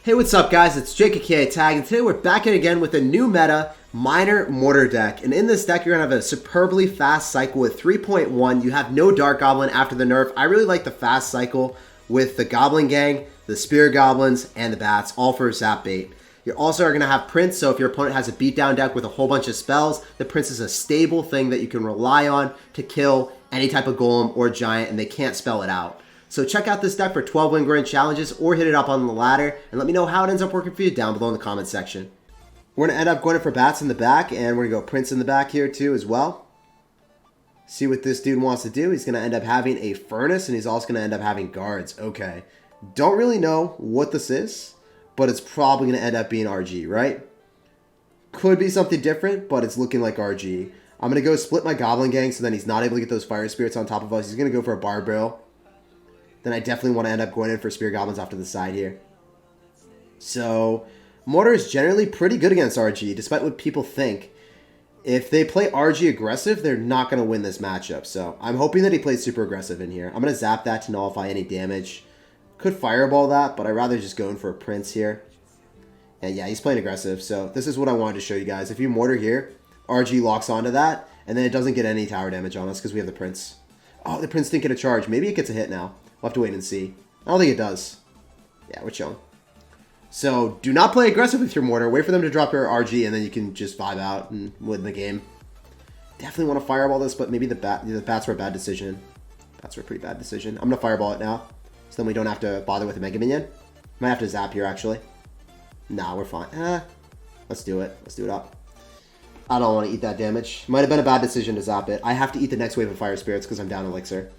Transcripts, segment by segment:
Hey, what's up guys? It's SirTagCR, and today we're back in again with a new meta, Minor Mortar deck. And in this deck, you're going to have a superbly fast cycle with 3.1. You have no Dark Goblin after the nerf. I really like the fast cycle with the Goblin Gang, the Spear Goblins, and the Bats, all for Zap Bait. You also are going to have Prince, so if your opponent has a beatdown deck with a whole bunch of spells, the Prince is a stable thing that you can rely on to kill any type of Golem or Giant, and they can't spell it out. So check out this deck for 12 win grand challenges or hit it up on the ladder and let me know how it ends up working for you down below in the comment section. We're going to end up going for Bats in the back, and we're going to go Prince in the back here too as well. See what this dude wants to do. He's going to end up having a Furnace, and he's also going to end up having Guards. Okay. Don't really know what this is, but it's probably going to end up being RG, right? Could be something different, but it's looking like RG. I'm going to go split my Goblin Gang so then he's not able to get those Fire Spirits on top of us. He's going to go for a Barbell. Then I definitely want to end up going in for Spear Goblins off to the side here. So, Mortar is generally pretty good against RG, despite what people think. If they play RG aggressive, they're not going to win this matchup. So, I'm hoping that he plays super aggressive in here. I'm going to zap that to nullify any damage. Could Fireball that, but I'd rather just go in for a Prince here. And yeah, he's playing aggressive. So, this is what I wanted to show you guys. If you Mortar here, RG locks onto that, and then it doesn't get any tower damage on us because we have the Prince. Oh, the Prince didn't get a charge. Maybe it gets a hit now. We'll have to wait and see. I don't think it does. Yeah, we're chilling. So, do not play aggressive with your Mortar. Wait for them to drop your RG, and then you can just vibe out and win the game. Definitely want to Fireball this, but maybe the Bats were a bad decision. Bats were a pretty bad decision. I'm going to Fireball it now, so then we don't have to bother with a Mega Minion. Might have to zap here, actually. Nah, we're fine. Let's do it. Let's do it up. I don't want to eat that damage. Might have been a bad decision to zap it. I have to eat the next wave of Fire Spirits because I'm down elixir.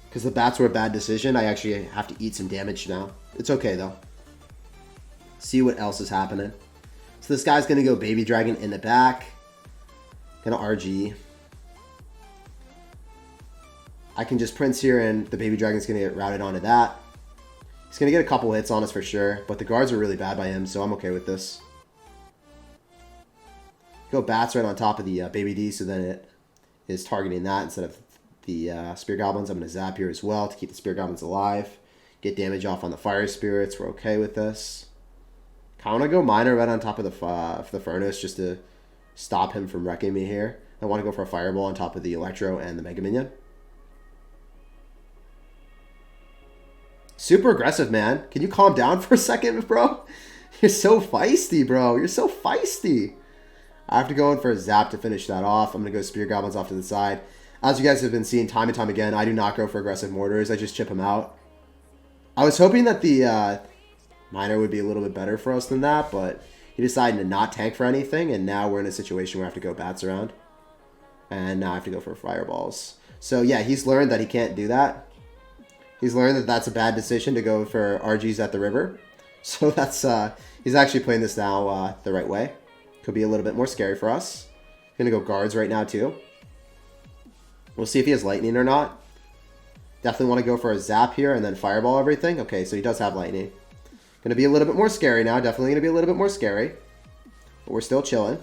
Because the Bats were a bad decision, I actually have to eat some damage now. It's okay, though. See what else is happening. So this guy's going to go Baby Dragon in the back. Going to RG. I can just Prince here, and the Baby Dragon's going to get routed onto that. He's going to get a couple hits on us for sure, but the guards are really bad by him, so I'm okay with this. Go Bats right on top of the Baby D, so then it is targeting that instead of the Spear Goblins. I'm going to zap here as well to keep the Spear Goblins alive. Get damage off on the Fire Spirits. We're okay with this. I want to go Minor right on top of the Furnace just to stop him from wrecking me here. I want to go for a Fireball on top of the Electro and the Mega Minion. Super aggressive, man. Can you calm down for a second, bro? You're so feisty, bro. You're so feisty. I have to go in for a zap to finish that off. I'm going to go Spear Goblins off to the side. As you guys have been seeing time and time again, I do not go for aggressive Mortars. I just chip them out. I was hoping that the Minor would be a little bit better for us than that, but he decided to not tank for anything, and now we're in a situation where I have to go Bats around. And now I have to go for Fireballs. So yeah, he's learned that he can't do that. He's learned that that's a bad decision to go for RGs at the river. So that's he's actually playing this now the right way. Could be a little bit more scary for us. Gonna go Guards right now too. We'll see if he has Lightning or not. Definitely want to go for a zap here and then Fireball everything. Okay, so he does have Lightning. Going to be a little bit more scary now. Definitely going to be a little bit more scary. But we're still chilling.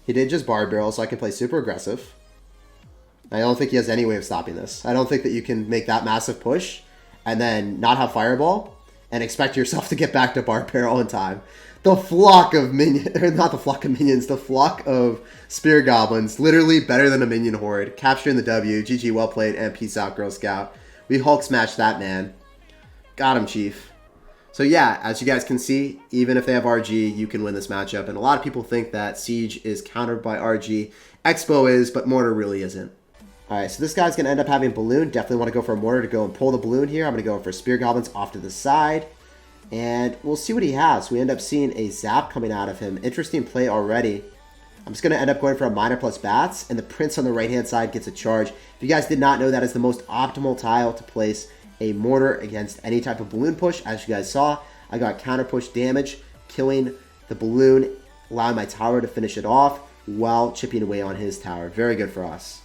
He did just Barb Barrel, so I can play super aggressive. I don't think he has any way of stopping this. I don't think that you can make that massive push and then not have Fireball and expect yourself to get back to Barb Barrel in time. The flock of minions, or not the flock of minions, the flock of Spear Goblins, literally better than a minion horde. Capturing the W, GG, well played, and peace out, Girl Scout. We Hulk smashed that, man. Got him, Chief. So yeah, as you guys can see, even if they have RG, you can win this matchup. And a lot of people think that Siege is countered by RG. Expo is, but Mortar really isn't. Alright, so this guy's going to end up having Balloon. Definitely want to go for a Mortar to go and pull the Balloon here. I'm going to go for Spear Goblins off to the side. And we'll see what he has. We end up seeing a Zap coming out of him. Interesting play already. I'm just going to end up going for a Minor plus Bats. And the Prince on the right-hand side gets a charge. If you guys did not know, that is the most optimal tile to place a Mortar against any type of Balloon push. As you guys saw, I got counter push damage, killing the Balloon, allowing my tower to finish it off while chipping away on his tower. Very good for us.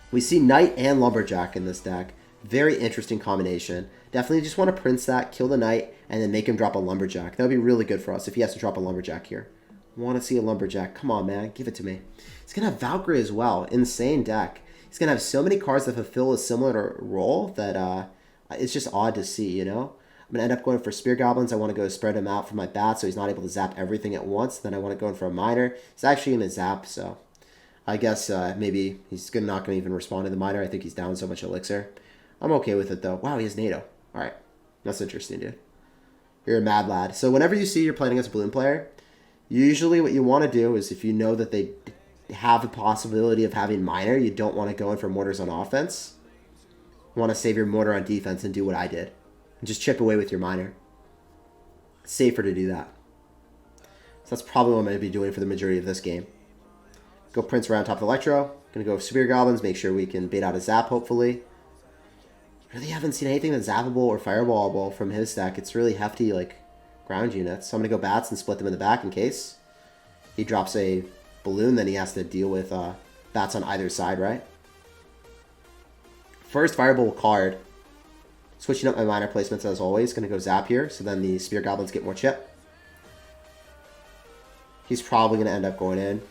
We see Knight and Lumberjack in this deck. Very interesting combination. Definitely just want to Prince that, kill the Knight, and then make him drop a Lumberjack. That would be really good for us if he has to drop a Lumberjack here. Want to see a Lumberjack. Come on, man. Give it to me. He's going to have Valkyrie as well. Insane deck. He's going to have so many cards that fulfill a similar role that it's just odd to see, you know? I'm going to end up going for Spear Goblins. I want to go spread him out for my bats so he's not able to zap everything at once. Then I want to go in for a Miner. He's actually going to zap, so I guess maybe he's not going to even respond to the Miner. I think he's down so much elixir. I'm okay with it, though. Wow, he has NATO. All right. That's interesting, dude. You're a mad lad. So whenever you see you're playing against a balloon player, usually what you want to do is if you know that they have a possibility of having Miner, you don't want to go in for Mortars on offense. You want to save your Mortar on defense and do what I did. And just chip away with your Miner. It's safer to do that. So that's probably what I'm going to be doing for the majority of this game. Go Prince around top of Electro. Going to go Spear Goblins, make sure we can bait out a Zap, hopefully. Really haven't seen anything that's zappable or fireballable from his deck. It's really hefty, like, ground units. So I'm going to go Bats and split them in the back in case he drops a balloon, then he has to deal with Bats on either side, right? First fireball card. Switching up my Miner placements as always. Going to go Zap here, so then the Spear Goblins get more chip. He's probably going to end up going in,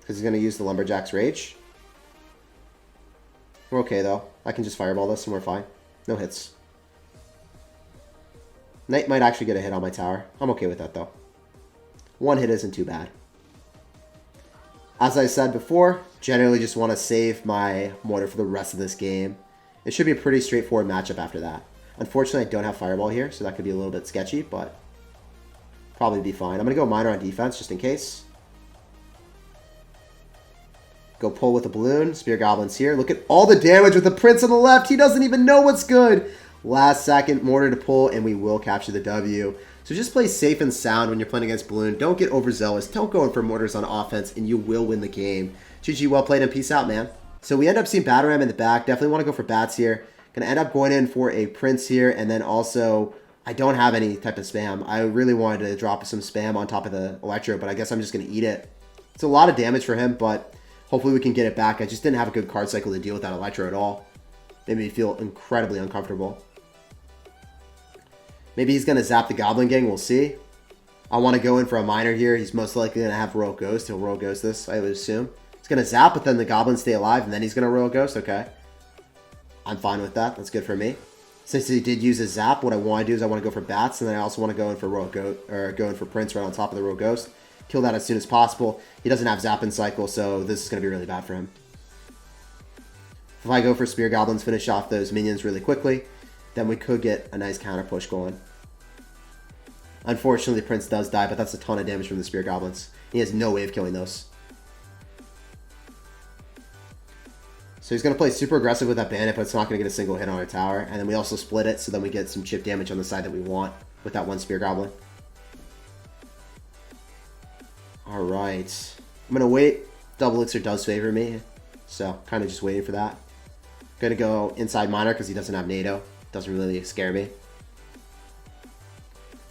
because he's going to use the Lumberjack's Rage. We're okay, though. I can just fireball this and we're fine. No hits. Knight might actually get a hit on my tower. I'm okay with that, though. One hit isn't too bad. As I said before, generally just want to save my Mortar for the rest of this game. It should be a pretty straightforward matchup after that. Unfortunately, I don't have Fireball here, so that could be a little bit sketchy, but probably be fine. I'm going to go Miner on defense, just in case. Go pull with a balloon. Spear Goblins here. Look at all the damage with the Prince on the left. He doesn't even know what's good. Last second, Mortar to pull, and we will capture the W. So just play safe and sound when you're playing against Balloon. Don't get overzealous. Don't go in for Mortars on offense, and you will win the game. GG, well played, and peace out, man. So we end up seeing Battle Ram in the back. Definitely want to go for Bats here. Going to end up going in for a Prince here, and then also, I don't have any type of spam. I really wanted to drop some spam on top of the Electro, but I guess I'm just going to eat it. It's a lot of damage for him, but hopefully we can get it back. I just didn't have a good card cycle to deal with that Electro at all. Made me feel incredibly uncomfortable. Maybe he's going to zap the Goblin Gang. We'll see. I want to go in for a Miner here. He's most likely going to have Royal Ghost. He'll Royal Ghost this, I would assume. He's going to zap, but then the Goblins stay alive, and then he's going to Royal Ghost. Okay. I'm fine with that. That's good for me. Since he did use a zap, what I want to do is I want to go for Bats, and then I also want to go in for Royal Ghost, or go in for Prince right on top of the Royal Ghost. Kill that as soon as possible. He doesn't have Zap and Cycle, so this is going to be really bad for him. If I go for Spear Goblins, finish off those minions really quickly, then we could get a nice counter push going. Unfortunately, Prince does die, but that's a ton of damage from the Spear Goblins. He has no way of killing those. So he's going to play super aggressive with that Bandit, but it's not going to get a single hit on our tower. And then we also split it, so then we get some chip damage on the side that we want with that one Spear Goblin. Alright. I'm going to wait. Double Elixir does favor me, so kind of just waiting for that. Going to go inside Miner because he doesn't have NATO. Doesn't really scare me.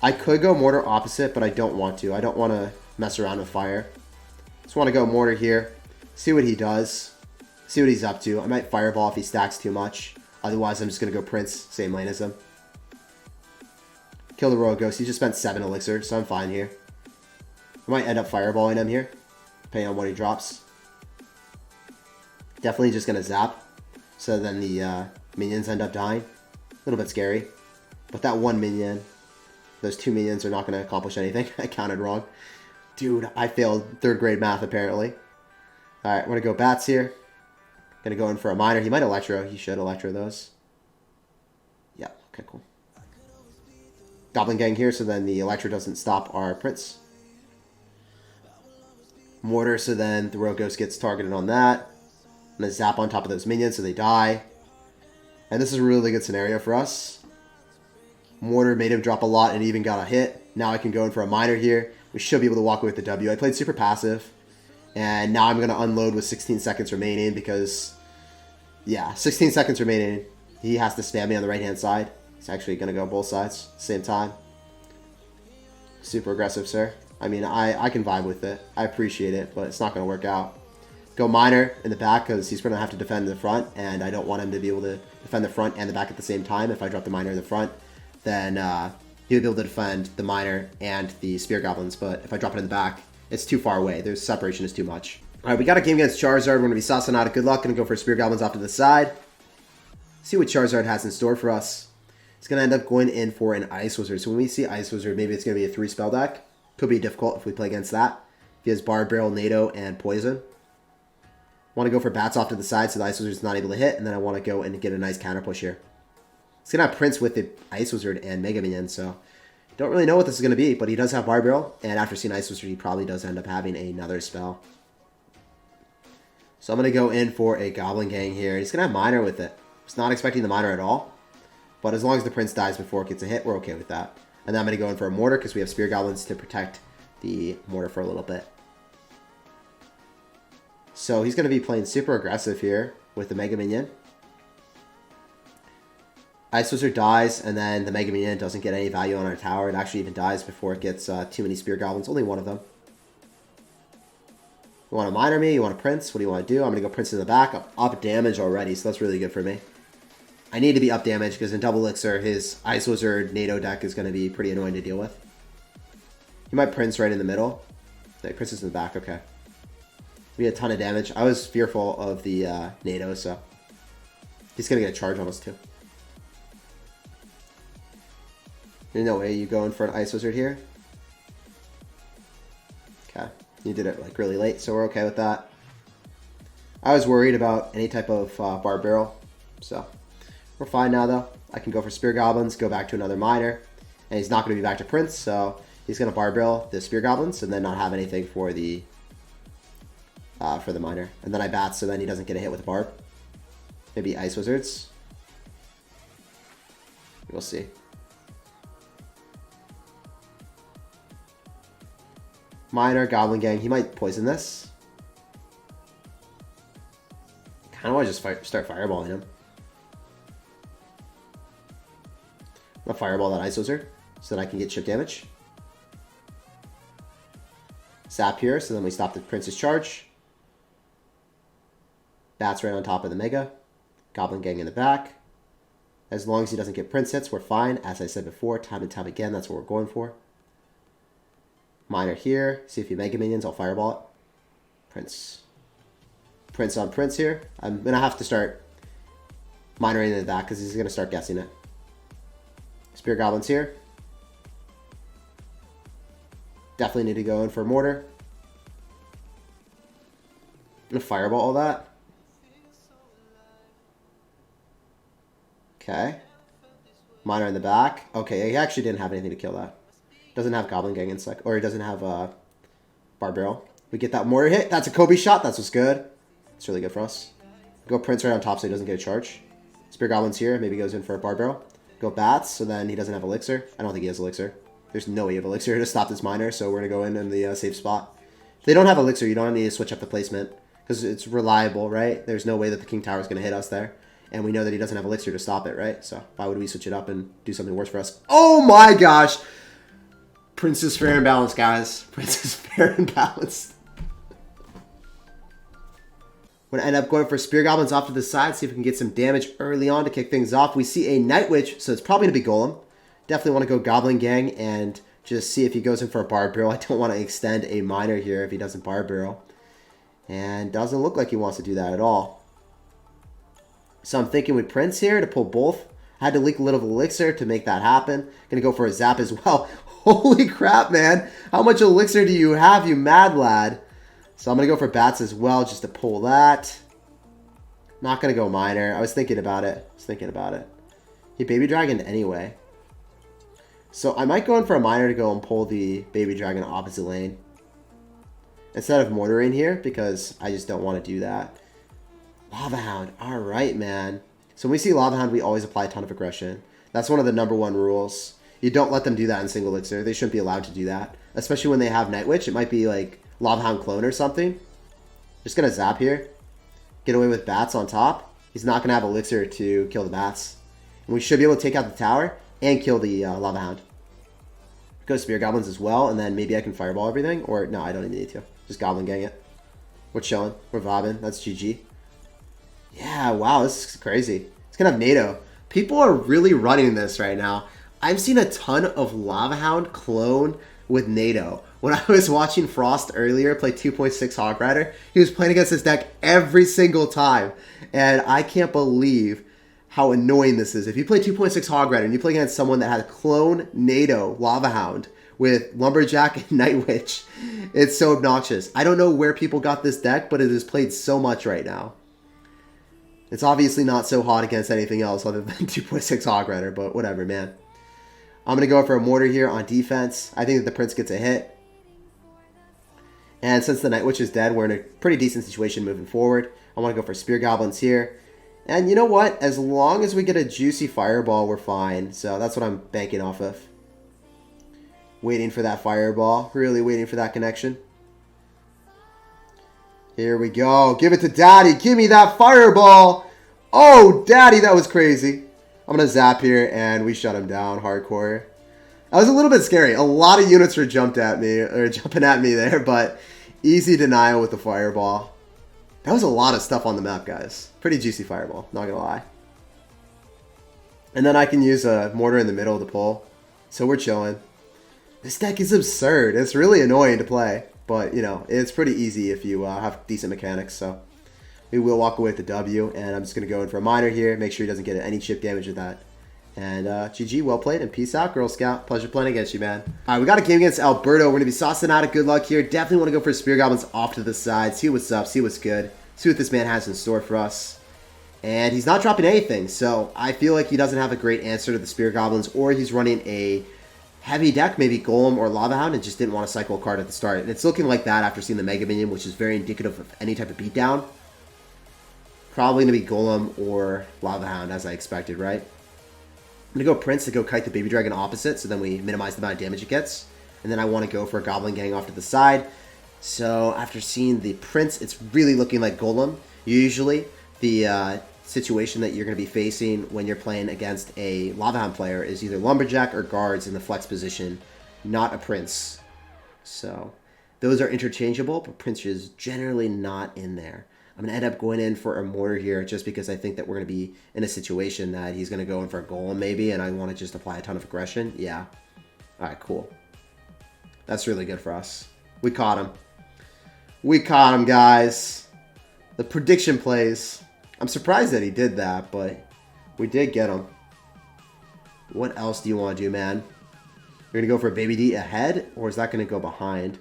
I could go Mortar opposite, but I don't want to. I don't want to mess around with fire. Just want to go Mortar here. See what he does. See what he's up to. I might Fireball if he stacks too much. Otherwise, I'm just going to go Prince. Same lane as him. Kill the Royal Ghost. He just spent 7 Elixir, so I'm fine here. I might end up Fireballing him here, depending on what he drops. Definitely just going to Zap. So then the minions end up dying. A little bit scary. But that one minion... Those 2 minions are not going to accomplish anything. I counted wrong. Dude, I failed 3rd grade math, apparently. Alright, I'm going to go Bats here. Going to go in for a Miner. He might Electro. He should Electro those. Yeah, okay, cool. Goblin Gang here, so then the Electro doesn't stop our Prince. Mortar, so then the Royal Ghost gets targeted on that. I'm going to Zap on top of those minions so they die. And this is a really good scenario for us. Mortar made him drop a lot and even got a hit. Now I can go in for a Miner here. We should be able to walk away with the W. I played super passive. And now I'm going to unload with 16 seconds remaining because... Yeah, 16 seconds remaining. He has to spam me on the right-hand side. It's actually going to go both sides at the same time. Super aggressive, sir. I mean, I can vibe with it. I appreciate it, but it's not going to work out. Go Miner in the back because he's going to have to defend the front. And I don't want him to be able to defend the front and the back at the same time. If I drop the Miner in the front, then he would be able to defend the Miner and the Spear Goblins. But if I drop it in the back, it's too far away. Their separation is too much. All right, we got a game against Charizard. We're going to be saucing out. Good luck. Going to go for Spear Goblins off to the side. See what Charizard has in store for us. He's going to end up going in for an Ice Wizard. So when we see Ice Wizard, maybe it's going to be a 3-spell deck. Could be difficult if we play against that. If he has Barb Barrel, NATO, and Poison. Want to go for Bats off to the side so the Ice Wizard's not able to hit. And then I want to go and get a nice counter push here. He's going to have Prince with the Ice Wizard and Mega Minion. So don't really know what this is going to be. But he does have Barb Barrel. And after seeing Ice Wizard, he probably does end up having another spell. So I'm going to go in for a Goblin Gang here. He's going to have Miner with it. I was not expecting the Miner at all. But as long as the Prince dies before it gets a hit, we're okay with that. And then I'm going to go in for a Mortar because we have Spear Goblins to protect the Mortar for a little bit. So he's going to be playing super aggressive here with the Mega Minion. Ice Wizard dies, and then the Mega Minion doesn't get any value on our tower. It actually even dies before it gets too many Spear Goblins. Only one of them. You want to Miner me? You want to Prince? What do you want to do? I'm going to go Prince in the back. I'm up damage already, so that's really good for me. I need to be up damage because in Double Elixir, his Ice Wizard NATO deck is going to be pretty annoying to deal with. He might Prince right in the middle. No, Prince is in the back, okay. We had a ton of damage. I was fearful of the NATO, so he's going to get a charge on us too. There's no way you going for an Ice Wizard here. Okay, you did it like really late, so we're okay with that. I was worried about any type of Barb Barrel, so we're fine now though. I can go for Spear Goblins, go back to another Miner, and he's not going to be back to Prince, so he's going to Barb Barrel the Spear Goblins and then not have anything for the Miner. And then I bat, so then he doesn't get a hit with the Barb. Maybe Ice Wizards. We'll see. Miner, Goblin Gang. He might poison this. Kind of want to just start fireballing him. I'm going to fireball that Ice Wizard so that I can get chip damage. Zap here, so then we stop the Prince's charge. Bats right on top of the Mega. Goblin Gang in the back. As long as he doesn't get Prince hits, we're fine. As I said before, time and time again, that's what we're going for. Miner here. See if he Mega Minions, I'll fireball it. Prince. Prince on Prince here. I'm going to have to start Minering in the back because he's going to start guessing it. Spear Goblins here. Definitely need to go in for Mortar. I'm going to fireball all that. Okay. Miner in the back. Okay, he actually didn't have anything to kill that. Doesn't have Goblin Gang in sec. Or he doesn't have Barb Barrel. We get that Mortar hit. That's a Kobe shot. That's what's good. It's really good for us. Go Prince right on top so he doesn't get a charge. Spear Goblins here. Maybe goes in for a Barb Barrel. Go Bats, so then he doesn't have Elixir. I don't think he has Elixir. There's no way you have Elixir to stop this Miner, so we're going to go in the safe spot. If they don't have Elixir, you don't need to switch up the placement, because it's reliable, right? There's no way that the King Tower is going to hit us there. And we know that he doesn't have Elixir to stop it, right? So why would we switch it up and do something worse for us? Oh my gosh! Prince is fair and balanced, guys. Prince is fair and balanced. We're going to end up going for Spear Goblins off to the side, see if we can get some damage early on to kick things off. We see a Night Witch, so it's probably going to be Golem. Definitely want to go Goblin Gang and just see if he goes in for a Barb Barrel. I don't want to extend a Miner here if he doesn't Barb Barrel. And doesn't look like he wants to do that at all. So I'm thinking with Prince here to pull both. I had to leak a little Elixir to make that happen. Going to go for a Zap as well. Holy crap, man. How much Elixir do you have, you mad lad? So I'm going to go for Bats as well just to pull that. Not going to go Miner. I was thinking about it. He Baby Dragon anyway. So I might go in for a Miner to go and pull the Baby Dragon opposite lane. Instead of Mortaring here because I just don't want to do that. Lava Hound. Alright, man. So when we see Lava Hound, we always apply a ton of aggression. That's one of the #1 rules. You don't let them do that in single elixir. They shouldn't be allowed to do that. Especially when they have Night Witch. It might be like Lava Hound clone or something. Just going to zap here. Get away with Bats on top. He's not going to have Elixir to kill the Bats. And we should be able to take out the tower and kill the Lava Hound. Go Spear Goblins as well. And then maybe I can Fireball everything. Or no, I don't even need to. Just Goblin Gang it. We're chilling. We're vibing. That's GG. Yeah, wow. This is crazy. It's going to have NATO. People are really running this right now. I've seen a ton of Lava Hound clone with NATO. When I was watching Frost earlier play 2.6 Hog Rider, he was playing against this deck every single time. And I can't believe how annoying this is. If you play 2.6 Hog Rider and you play against someone that has Clone, NATO, Lava Hound with Lumberjack and Night Witch, it's so obnoxious. I don't know where people got this deck, but it is played so much right now. It's obviously not so hot against anything else other than 2.6 Hog Rider, but whatever, man. I'm going to go for a Mortar here on defense. I think that the Prince gets a hit. And since the Night Witch is dead, we're in a pretty decent situation moving forward. I want to go for Spear Goblins here. And you know what? As long as we get a juicy Fireball, we're fine. So that's what I'm banking off of. Waiting for that Fireball. Really waiting for that connection. Here we go. Give it to Daddy. Give me that Fireball. Oh, Daddy, that was crazy. I'm going to zap here, and we shut him down hardcore. That was a little bit scary. A lot of units were jumping at me there, but easy denial with the Fireball. That was a lot of stuff on the map, guys. Pretty juicy Fireball, not going to lie. And then I can use a Mortar in the middle of the pull. So we're chilling. This deck is absurd. It's really annoying to play. But, you know, it's pretty easy if you have decent mechanics. So we will walk away with the W. And I'm just going to go in for a Miner here. Make sure he doesn't get any chip damage with that. And GG, well played, and peace out, Girl Scout. Pleasure playing against you, man. All right, we got a game against Alberto. We're going to be saucing out of good luck here. Definitely want to go for Spear Goblins off to the side. See what's up, see what's good. See what this man has in store for us. And he's not dropping anything, so I feel like he doesn't have a great answer to the Spear Goblins, or he's running a heavy deck, maybe Golem or Lava Hound, and just didn't want to cycle a card at the start. And it's looking like that after seeing the Mega Minion, which is very indicative of any type of beatdown. Probably going to be Golem or Lava Hound, as I expected, right? I'm going to go Prince to go kite the Baby Dragon opposite, so then we minimize the amount of damage it gets. And then I want to go for a Goblin Gang off to the side. So after seeing the Prince, it's really looking like Golem. Usually, the situation that you're going to be facing when you're playing against a Lava Hound player is either Lumberjack or Guards in the flex position, not a Prince. So those are interchangeable, but Prince is generally not in there. I'm going to end up going in for a Mortar here just because I think that we're going to be in a situation that he's going to go in for a Golem maybe, and I want to just apply a ton of aggression. Yeah. All right, cool. That's really good for us. We caught him. We caught him, guys. The prediction plays. I'm surprised that he did that, but we did get him. What else do you want to do, man? You're going to go for a Baby D ahead, or is that going to go behind?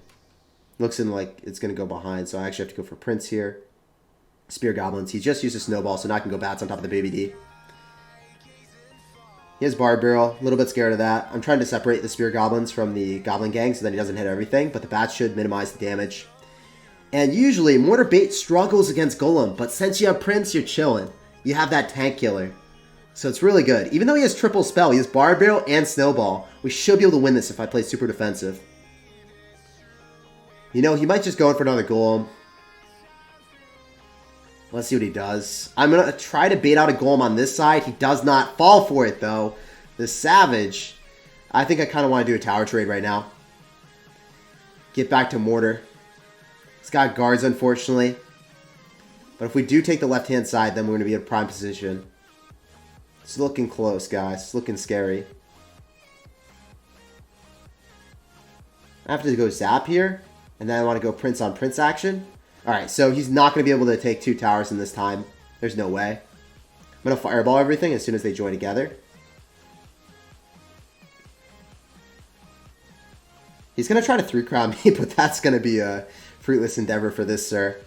Looks like it's going to go behind, so I actually have to go for Prince here. Spear Goblins. He just used a Snowball, so now I can go Bats on top of the Baby D. He has Barb Barrel. A little bit scared of that. I'm trying to separate the Spear Goblins from the Goblin Gang so that he doesn't hit everything, but the Bats should minimize the damage. And usually, Mortar Bait struggles against Golem, but since you have Prince, you're chilling. You have that tank killer. So it's really good. Even though he has triple spell, he has Barb Barrel and Snowball. We should be able to win this if I play super defensive. You know, he might just go in for another Golem. Let's see what he does. I'm going to try to bait out a Golem on this side. He does not fall for it, though. The Savage. I think I kind of want to do a tower trade right now. Get back to Mortar. He's got Guards, unfortunately. But if we do take the left-hand side, then we're going to be in prime position. It's looking close, guys. It's looking scary. I have to go Zap here. And then I want to go Prince on Prince action. Alright, so he's not going to be able to take 2 towers in this time. There's no way. I'm going to Fireball everything as soon as they join together. He's going to try to 3-crown me, but that's going to be a fruitless endeavor for this, sir.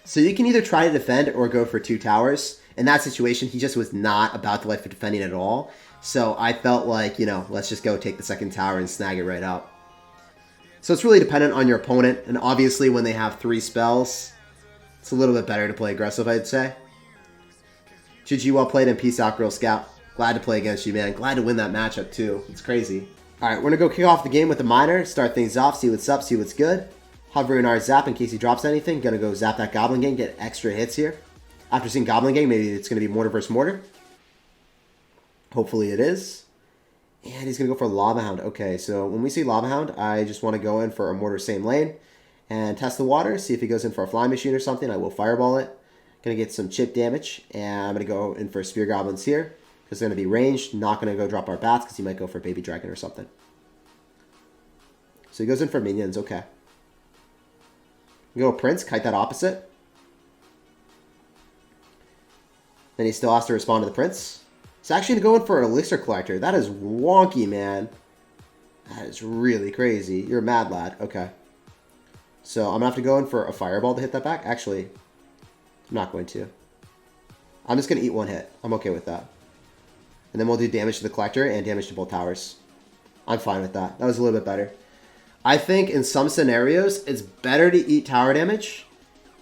So you can either try to defend or go for 2 towers. In that situation, he just was not about the life of defending at all. So I felt like, you know, let's just go take the second tower and snag it right up. So it's really dependent on your opponent, and obviously when they have 3 spells, it's a little bit better to play aggressive, I'd say. GG, well played, and peace out, Girl Scout. Glad to play against you, man. Glad to win that matchup, too. It's crazy. Alright, we're going to go kick off the game with the Miner, start things off, see what's up, see what's good. Hovering our Zap in case he drops anything. Going to go Zap that Goblin Gang, get extra hits here. After seeing Goblin Gang, maybe it's going to be Mortar versus Mortar. Hopefully it is. And he's going to go for Lava Hound. Okay, so when we see Lava Hound, I just want to go in for a Mortar same lane and test the water, see if he goes in for a Flying Machine or something. I will Fireball it. Going to get some chip damage, and I'm going to go in for Spear Goblins here because they're going to be ranged. Not going to go drop our Bats because he might go for Baby Dragon or something. So he goes in for Minions. Okay. We go Prince, kite that opposite. Then he still has to respond to the prince. He's actually going for an elixir collector. That is wonky, man. That is really crazy. You're a mad lad. Okay. So I'm going to have to go in for a fireball to hit that back. Actually, I'm not going to. I'm just going to eat one hit. I'm okay with that. And then we'll do damage to the collector and damage to both towers. I'm fine with that. That was a little bit better. I think in some scenarios, it's better to eat tower damage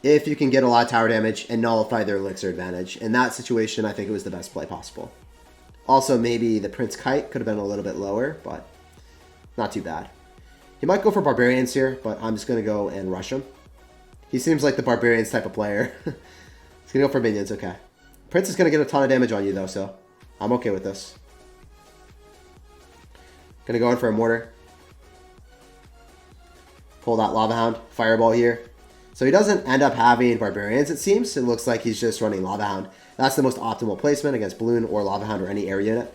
if you can get a lot of tower damage and nullify their elixir advantage. In that situation, I think it was the best play possible. Also, maybe the Prince Kite could have been a little bit lower, but not too bad. He might go for Barbarians here, but I'm just going to go and rush him. He seems like the Barbarians type of player. He's going to go for minions, okay. Prince is going to get a ton of damage on you, though, so I'm okay with this. Going to go in for a Mortar. Pull that Lava Hound. Fireball here. So he doesn't end up having Barbarians, it seems. It looks like he's just running Lava Hound. That's the most optimal placement against Balloon or Lava Hound or any air unit.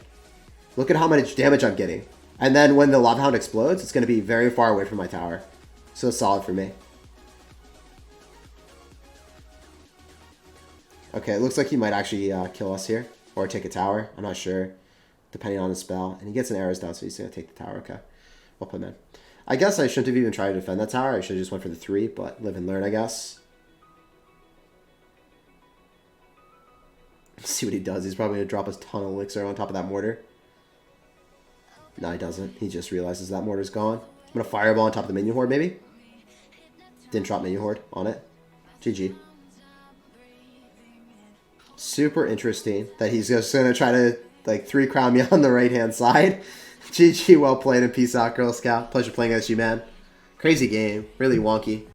Look at how much damage I'm getting. And then when the Lava Hound explodes, it's going to be very far away from my tower. So it's solid for me. Okay, it looks like he might actually kill us here. Or take a tower. I'm not sure. Depending on his spell. And he gets an arrows down, so he's going to take the tower. Okay. We'll put him in. I guess I shouldn't have even tried to defend that tower. I should have just went for the 3, but live and learn, I guess. Let's see what he does. He's probably going to drop a ton of elixir on top of that mortar. No, he doesn't. He just realizes that mortar's gone. I'm going to fireball on top of the minion horde, maybe. Didn't drop minion horde on it. GG. Super interesting that he's just going to try to like 3-crown me on the right-hand side. GG, well played, and peace out, Girl Scout. Pleasure playing as you, man. Crazy game. Really wonky.